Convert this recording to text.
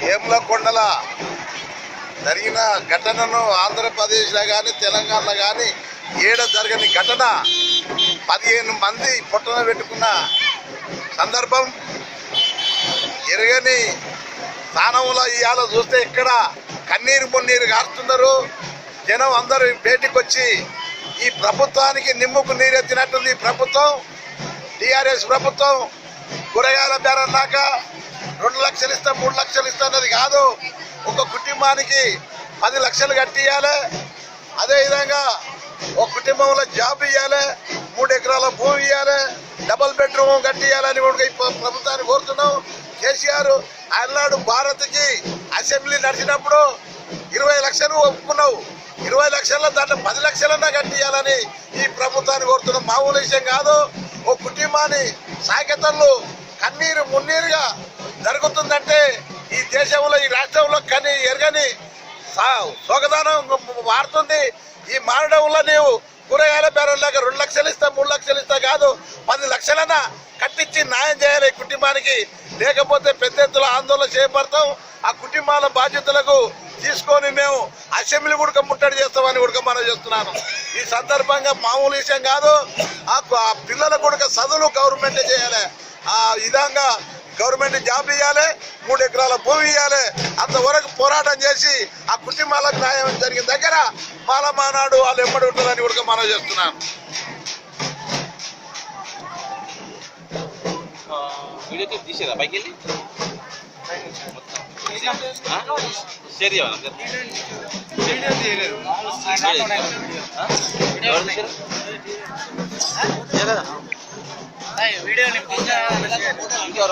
వేములకొండల జరిగిన ఘటనను ఆంధ్రప్రదేశ్లో కానీ తెలంగాణలో కానీ జరగని ఘటన 15 మంది పొట్టన పెట్టుకున్న సందర్భం ఎరగని స్థానంలో ఇవాళ చూస్తే ఇక్కడ కన్నీరు మున్నీరు కారుతున్నారు. జనం అందరూ బయటికి వచ్చి ఈ ప్రభుత్వానికి నిమ్ముకు నీరెత్తినట్టుంది. ఈ ప్రభుత్వం టీఆర్ఎస్ ప్రభుత్వం కూరగాయల బేరన్నాక 2 లక్షలు ఇస్తా 3 లక్షలు ఇస్తా అన్నది కాదు. ఒక కుటుంబానికి 10 లక్షలు కట్టియాలి. అదేవిధంగా ఒక కుటుంబంలో జాబ్ ఇవ్వాలి, 3 ఎకరాల భూమి ఇవ్వాలి, డబుల్ బెడ్రూమ్ కట్టియాలని ప్రభుత్వాన్ని కోరుతున్నాం. కేసీఆర్ అన్నాడు భారత్కి అసెంబ్లీ నడిచినప్పుడు 20 లక్షలు ఒప్పుకున్నావు. 20 లక్షల్లో దాంట్లో 10 లక్షలన్నా కట్టియాలని ఈ ప్రభుత్వాన్ని కోరుతున్నాం. మామూలు విషయం కాదు. ఓ కుటుంబాన్ని సాకెతలు కన్నీరు మున్నీరుగా జరుగుతుందంటే ఈ దేశంలో ఈ రాష్ట్రంలో కానీ ఎరగని సోగదానం మారుతుంది. ఈ మారడంలో నీవు కూరగాయల బేరంలాగా 2 లక్షలు ఇస్తా 3 లక్షలు ఇస్తా కాదు, 10 లక్షలన్నా కట్టించి న్యాయం చేయాలి ఈ కుటుంబానికి. లేకపోతే పెద్ద ఎత్తున ఆందోళన చేపడతాం. ఆ కుటుంబాల బాధ్యతలకు తీసుకొని మేము అసెంబ్లీ కూడా ముట్టడి చేస్తామని కూడా మనం చేస్తున్నాను. ఈ సందర్భంగా మామూలు విషయం కాదు. ఆ పిల్లల కూడా చదువులు గవర్నమెంటే చేయాలి. ఆ విధంగా గవర్నమెంట్ జాబ్ ఇవ్వాలి, 3 ఎకరాల భూమి ఇవ్వాలి. అంతవరకు పోరాటం చేసి ఆ కుటుంబాలకు న్యాయం జరిగిన దగ్గర మాలమానాడు వాళ్ళు ఎమ్మడి ఉంటుందని కూడా మనం చేస్తున్నాను. వీడియో తీసేదా పైకి వెళ్ళి షేర్ చేయాలి. వీడియో